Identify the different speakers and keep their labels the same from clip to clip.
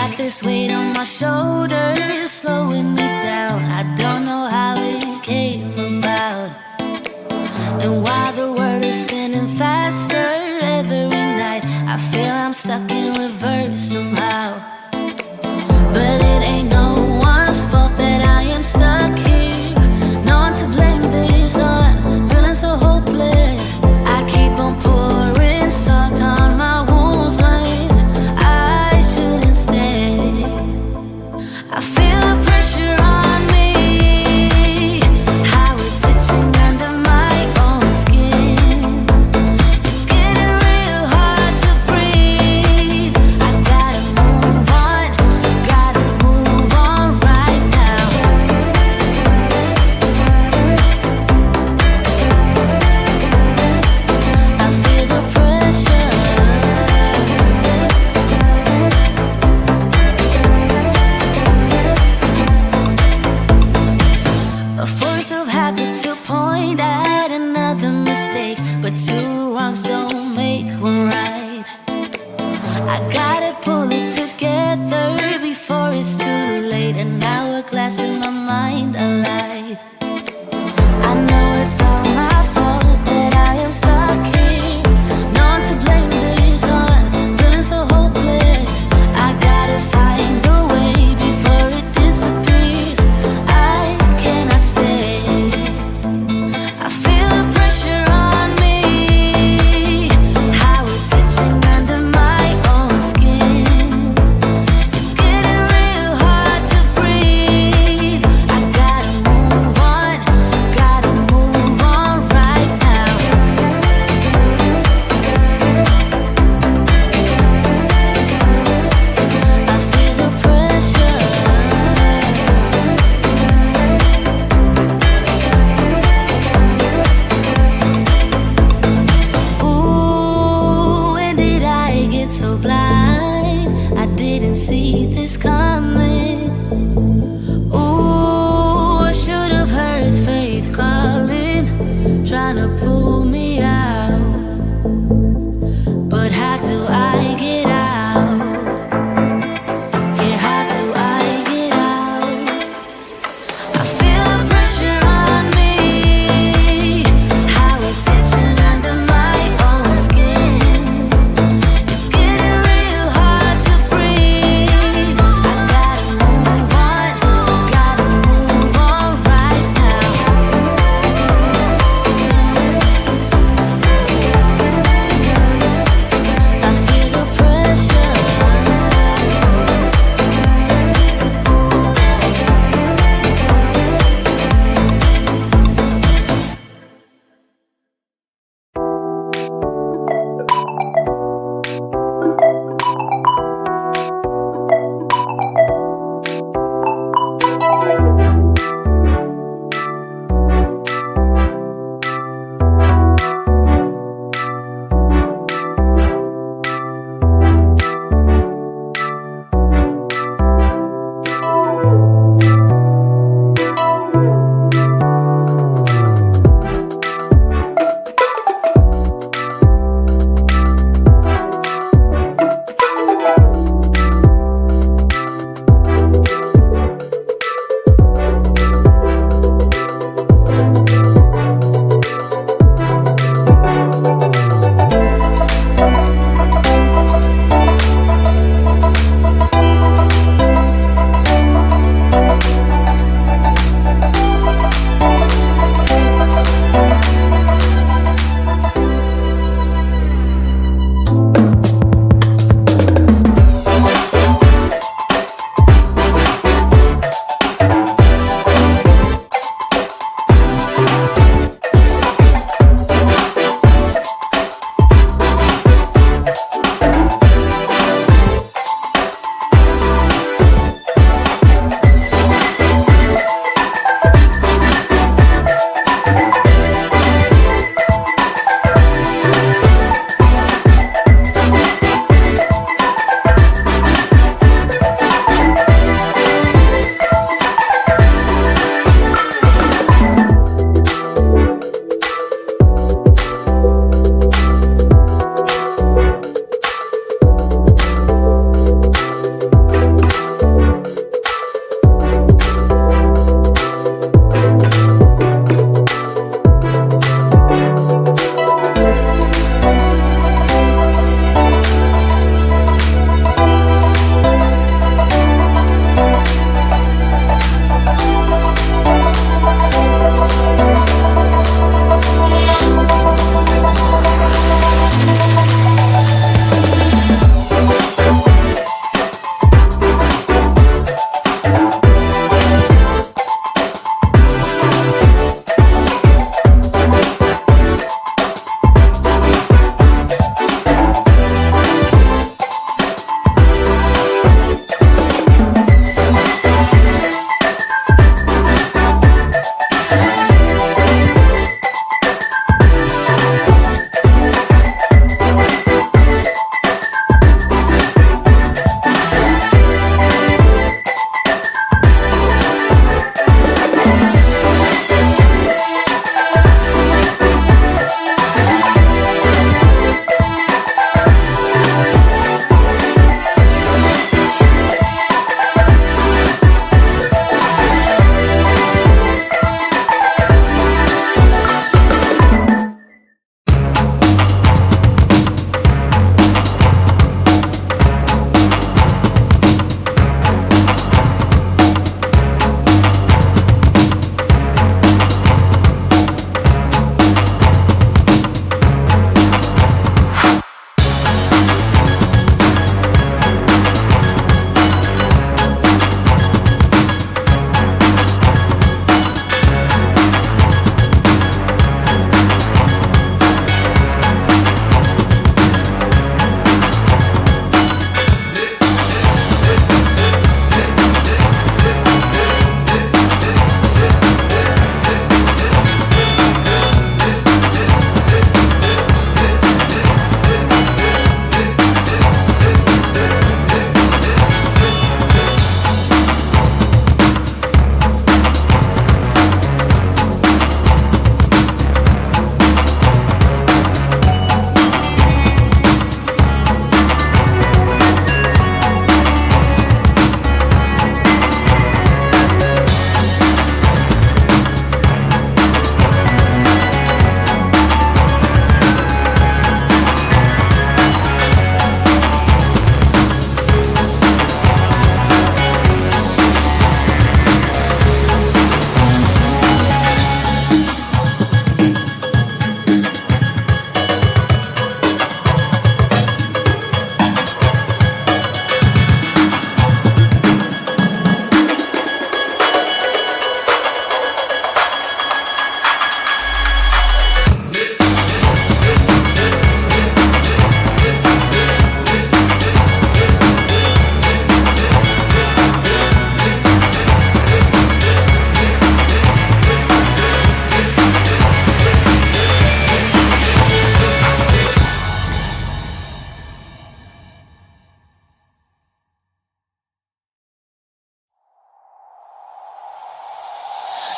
Speaker 1: got this weight on my shoulders, slowing me down. I don't know how it came about. And while the world is spinning faster every night, I feel I'm stuck in reverse somehow. But it ain't no one's fault that I am stuck here. No one to blame this on, feeling so hopeless. I keep on pouring salt on my wounds when I shouldn't stay. I feel the pressure on me, how it's itching under my own skin. It's getting real hard to breathe. I gotta move on right now. I feel the pressure. A force of habit to point at another mistake, but two wrongs don't make one right. I gotta pull it together before it's too late. An hourglass in my mind, a light. I know it's all my fault that I am stuck here. No one to blame this on, feeling so hopeless. I gotta find a way before it disappears. I cannot stay. I feel the pressure on me, how it's itching under my own skin. It's getting real hard to breathe. I gotta move on right now. I feel the pressure. Ooh, when did I get so blind? I didn't see this coming. Ooh, I should have heard faith calling, trying to pull me out. But how do I get out? Yeah, how do I get out? I feel the pressure on me, how it's itching under my own skin. It's getting real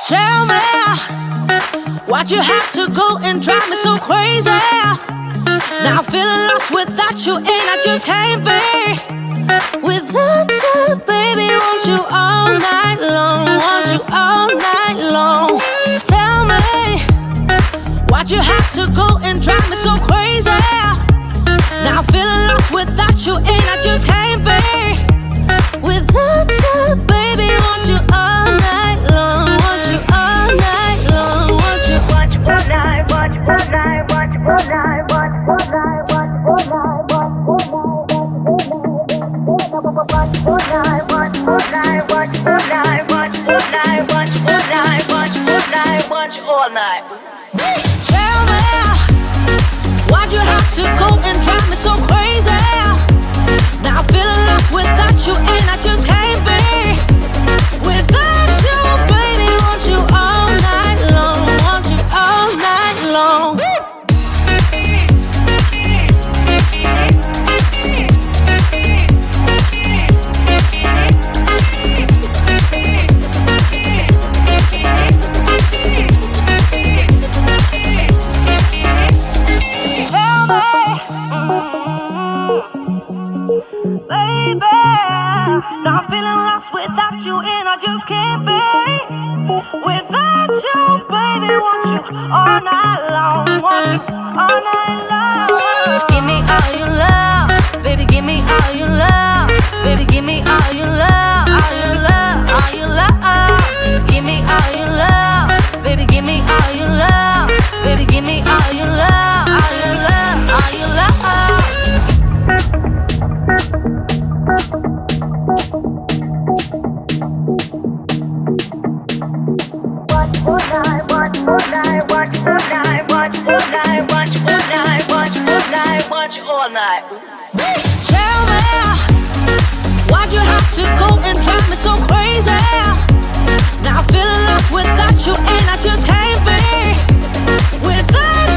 Speaker 1: Tell me, why'd you have to go and drive me so crazy? Now I'm feeling lost without you, and I just can't be without you, baby. Want you all night long, want you all night long. Tell me, why'd you have to go and drive me so crazy? Now I'm feeling lost without you, and I just can't be without you, baby. Want you all night long, want you all night long, want you all night, want you all night, want you all night, want you all night, want you all night, want you all night, want you all night, want you all night, want you all night, want you all night, want you all night. Tell me, why'd you have to go and drive me so crazy? Now I'm feeling lost without you, and I just can't be without you, baby. Want you all night long, want you all night long. Baby, now I'm feeling lost without you, and I just can't be without you, baby. Want you all night long, want you all night long. Give me all your love, baby. Give me all your love, baby. Give me all your love, all your love, all your love. Give me all your love, baby. Give me all your love, baby. Give me all your love, all your love, all your love. All night. Tell me, why'd you have to go and drive me so crazy? Now I'm feeling lost without you, and I just can't be without